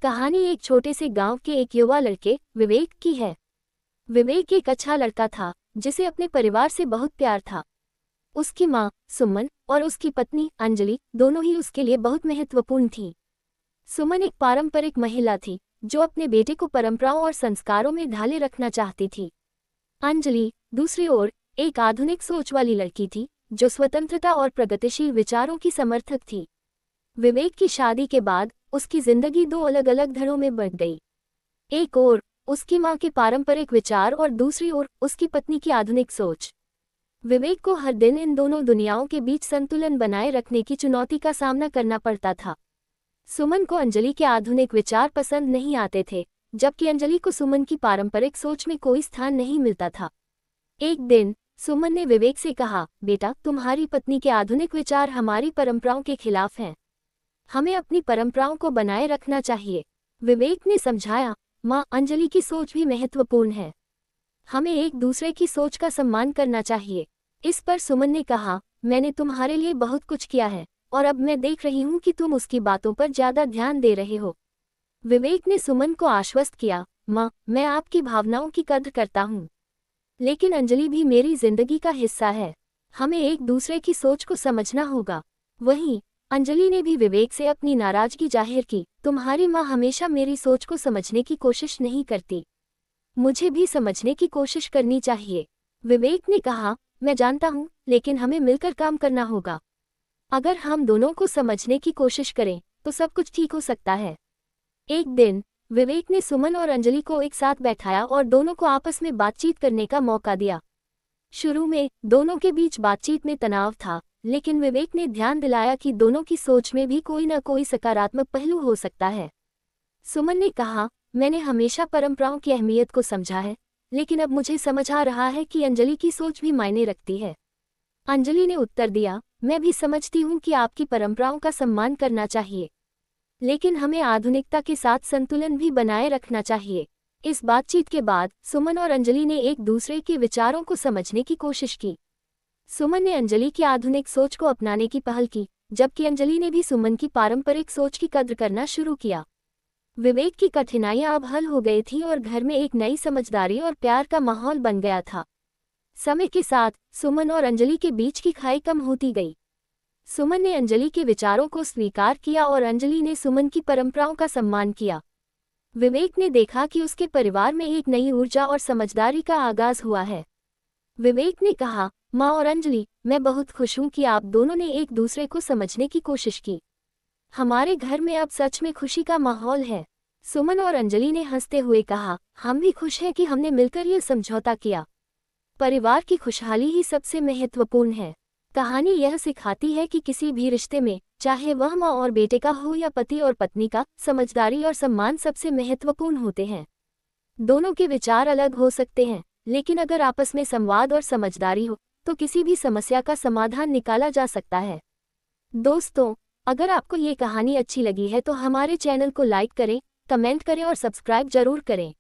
कहानी एक छोटे से गांव के एक युवा लड़के विवेक की है। विवेक एक अच्छा लड़का था जिसे अपने परिवार से बहुत प्यार था। उसकी माँ सुमन और उसकी पत्नी अंजलि दोनों ही उसके लिए बहुत महत्वपूर्ण थीं। सुमन एक पारंपरिक महिला थी जो अपने बेटे को परंपराओं और संस्कारों में ढाले रखना चाहती थी। अंजलि दूसरी ओर एक आधुनिक सोच वाली लड़की थी जो स्वतंत्रता और प्रगतिशील विचारों की समर्थक थी। विवेक की शादी के बाद उसकी जिंदगी दो अलग अलग धड़ों में बंट गई। एक ओर उसकी मां के पारंपरिक विचार और दूसरी ओर उसकी पत्नी की आधुनिक सोच। विवेक को हर दिन इन दोनों दुनियाओं के बीच संतुलन बनाए रखने की चुनौती का सामना करना पड़ता था। सुमन को अंजलि के आधुनिक विचार पसंद नहीं आते थे, जबकि अंजलि को सुमन की पारंपरिक सोच में कोई स्थान नहीं मिलता था। एक दिन सुमन ने विवेक से कहा, बेटा, तुम्हारी पत्नी के आधुनिक विचार हमारी परंपराओं के खिलाफ हैं। हमें अपनी परंपराओं को बनाए रखना चाहिए। विवेक ने समझाया, माँ, अंजलि की सोच भी महत्वपूर्ण है। हमें एक दूसरे की सोच का सम्मान करना चाहिए। इस पर सुमन ने कहा, मैंने तुम्हारे लिए बहुत कुछ किया है और अब मैं देख रही हूँ कि तुम उसकी बातों पर ज्यादा ध्यान दे रहे हो। विवेक ने सुमन को आश्वस्त किया, माँ, मैं आपकी भावनाओं की कद्र करता हूँ, लेकिन अंजलि भी मेरी जिंदगी का हिस्सा है। हमें एक दूसरे की सोच को समझना होगा। वहीं अंजलि ने भी विवेक से अपनी नाराजगी जाहिर की, तुम्हारी माँ हमेशा मेरी सोच को समझने की कोशिश नहीं करती। मुझे भी समझने की कोशिश करनी चाहिए। विवेक ने कहा, मैं जानता हूँ, लेकिन हमें मिलकर काम करना होगा। अगर हम दोनों को समझने की कोशिश करें तो सब कुछ ठीक हो सकता है। एक दिन विवेक ने सुमन और अंजलि को एक साथ बैठाया और दोनों को आपस में बातचीत करने का मौका दिया। शुरू में दोनों के बीच बातचीत में तनाव था, लेकिन विवेक ने ध्यान दिलाया कि दोनों की सोच में भी कोई न कोई सकारात्मक पहलू हो सकता है। सुमन ने कहा, मैंने हमेशा परंपराओं की अहमियत को समझा है, लेकिन अब मुझे समझ आ रहा है कि अंजलि की सोच भी मायने रखती है। अंजलि ने उत्तर दिया, मैं भी समझती हूँ कि आपकी परंपराओं का सम्मान करना चाहिए, लेकिन हमें आधुनिकता के साथ संतुलन भी बनाए रखना चाहिए। इस बातचीत के बाद सुमन और अंजलि ने एक दूसरे के विचारों को समझने की कोशिश की। सुमन ने अंजलि की आधुनिक सोच को अपनाने की पहल की, जबकि अंजलि ने भी सुमन की पारंपरिक सोच की कद्र करना शुरू किया। विवेक की कठिनाइयां अब हल हो गई थी और घर में एक नई समझदारी और प्यार का माहौल बन गया था। समय के साथ सुमन और अंजलि के बीच की खाई कम होती गई। सुमन ने अंजलि के विचारों को स्वीकार किया और अंजलि ने सुमन की परंपराओं का सम्मान किया। विवेक ने देखा कि उसके परिवार में एक नई ऊर्जा और समझदारी का आगाज हुआ है। विवेक ने कहा, माँ और अंजलि, मैं बहुत खुश हूँ कि आप दोनों ने एक दूसरे को समझने की कोशिश की। हमारे घर में अब सच में खुशी का माहौल है। सुमन और अंजलि ने हंसते हुए कहा, हम भी खुश हैं कि हमने मिलकर ये समझौता किया। परिवार की खुशहाली ही सबसे महत्वपूर्ण है। कहानी यह सिखाती है कि किसी भी रिश्ते में, चाहे वह माँ और बेटे का हो या पति और पत्नी का, समझदारी और सम्मान सबसे महत्वपूर्ण होते हैं। दोनों के विचार अलग हो सकते हैं, लेकिन अगर आपस में संवाद और समझदारी हो तो किसी भी समस्या का समाधान निकाला जा सकता है। दोस्तों, अगर आपको ये कहानी अच्छी लगी है तो हमारे चैनल को लाइक करें, कमेंट करें और सब्सक्राइब जरूर करें।